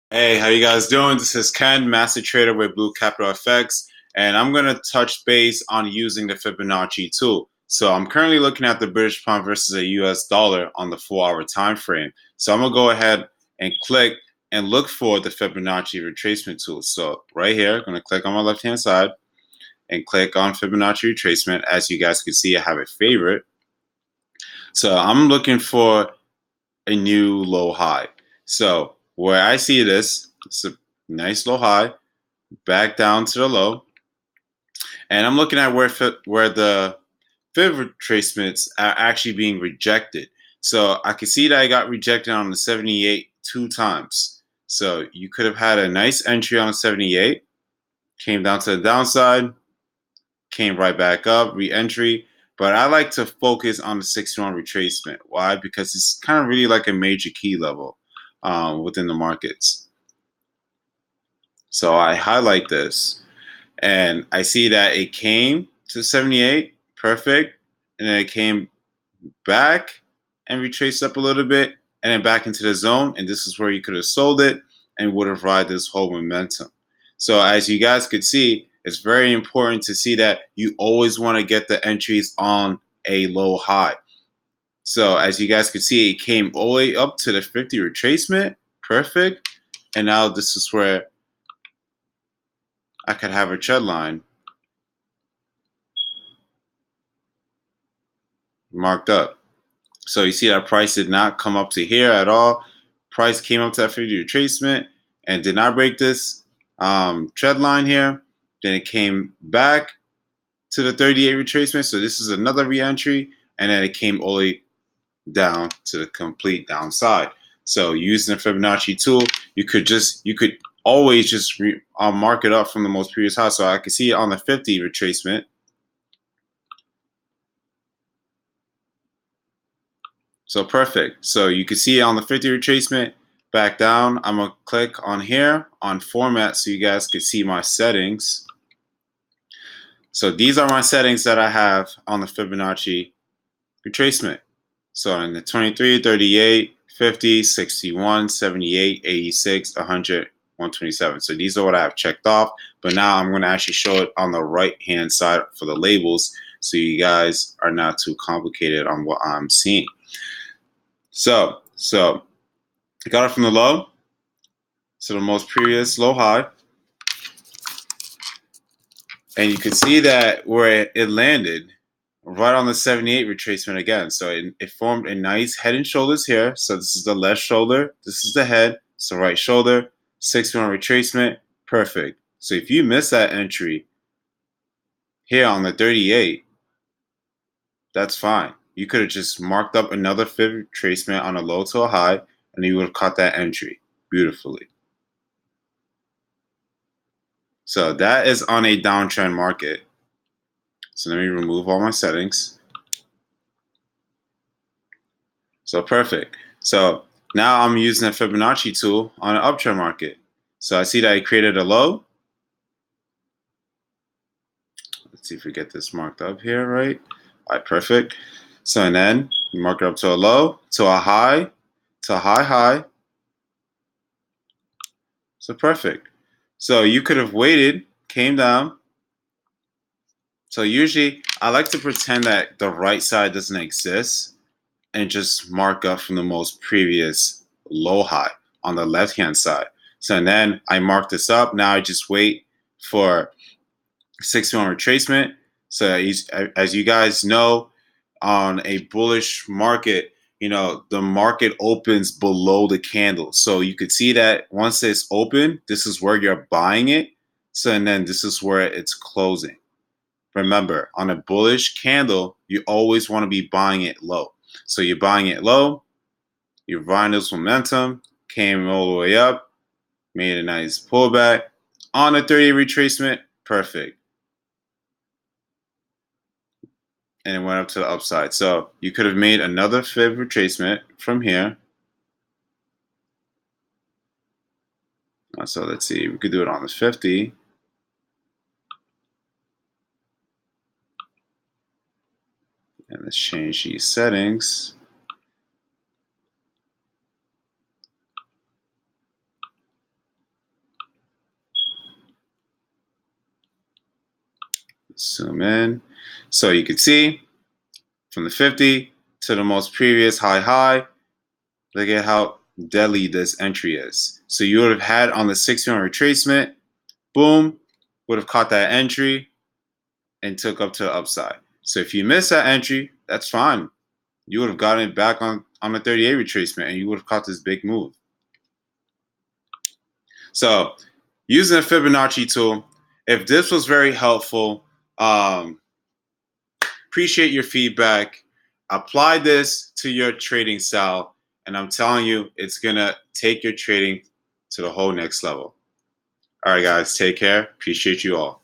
Hey, how you guys doing? This is Ken, Master Trader with Blue Capital FX, and I'm going to touch base on using the Fibonacci tool. So I'm currently looking at the British pound versus a US dollar on the 4-hour time frame. So I'm going to go ahead and click and look for the Fibonacci retracement tool. So right here, I'm going to click on my left-hand side and click on Fibonacci retracement. As you guys can see, I have a favorite. So I'm looking for a new low high. So where I see this, it's a nice low high, back down to the low, and I'm looking at where the fib retracements are actually being rejected. So I can see that I got rejected on the 78 two times. So you could have had a nice entry on 78, came down to the downside, came right back up, re-entry. But I like to focus on the 61 retracement. Why? Because it's kind of really like a major key level within the markets. So I highlight this and I see that it came to 78, perfect, and then it came back and retraced up a little bit and then back into the zone, and this is where you could have sold it and would have ride this whole momentum. So as you guys could see, it's very important to see that you always want to get the entries on a low high. So as you guys could see, it came all the way up to the 50 retracement, perfect, and now this is where I could have a trend line marked up. So you see that price did not come up to here at all. Price came up to that 50 retracement and did not break this trend line here. Then it came back to the 38 retracement. So this is another re-entry. And then it came all the way down to the complete downside. So using the Fibonacci tool, you could always just mark it up from the most previous high. So I can see it on the 50 retracement. So perfect. So you can see it on the 50 retracement, back down. I'm going to click on here on format so you guys can see my settings. So these are my settings that I have on the Fibonacci retracement. So in the 23, 38, 50, 61, 78, 86, 100, 127. So these are what I have checked off. But now I'm going to actually show it on the right-hand side for the labels so you guys are not too complicated on what I'm seeing. So I got it from the low to the most previous low high. And you can see that where it landed, right on the 78 retracement again. So it formed a nice head and shoulders here. So this is the left shoulder. This is the head. So right shoulder, 61 retracement, perfect. So if you miss that entry here on the 38, that's fine. You could have just marked up another fib retracement on a low to a high, and you would have caught that entry beautifully. So that is on a downtrend market. So let me remove all my settings. So perfect. So now I'm using the Fibonacci tool on an uptrend market. So I see that I created a low. Let's see if we get this marked up here, right? All right, perfect. So and then you mark it up to a low, to a high, to a high. So perfect. So you could have waited, came down. So usually I like to pretend that the right side doesn't exist and just mark up from the most previous low high on the left-hand side. So and then I mark this up. Now I just wait for 61 retracement. So as you guys know, on a bullish market, you know, the market opens below the candle. So you could see that once it's open, this is where you're buying it. So and then this is where it's closing. Remember, on a bullish candle, you always want to be buying it low. So you're buying it low, you're buying this momentum, came all the way up, made a nice pullback. On a 30 retracement, perfect. And it went up to the upside. So you could have made another fib retracement from here. So let's see, we could do it on the 50. And let's change these settings. Zoom in. So you can see from the 50 to the most previous high, look at how deadly this entry is. So you would have had on the 61 retracement, boom, would have caught that entry and took up to the upside. So if you miss that entry, that's fine. You would have gotten it back on the 38 retracement and you would have caught this big move. So using the Fibonacci tool, if this was very helpful, appreciate your feedback. Apply this to your trading style, and I'm telling you, it's going to take your trading to the whole next level. All right, guys, take care. Appreciate you all.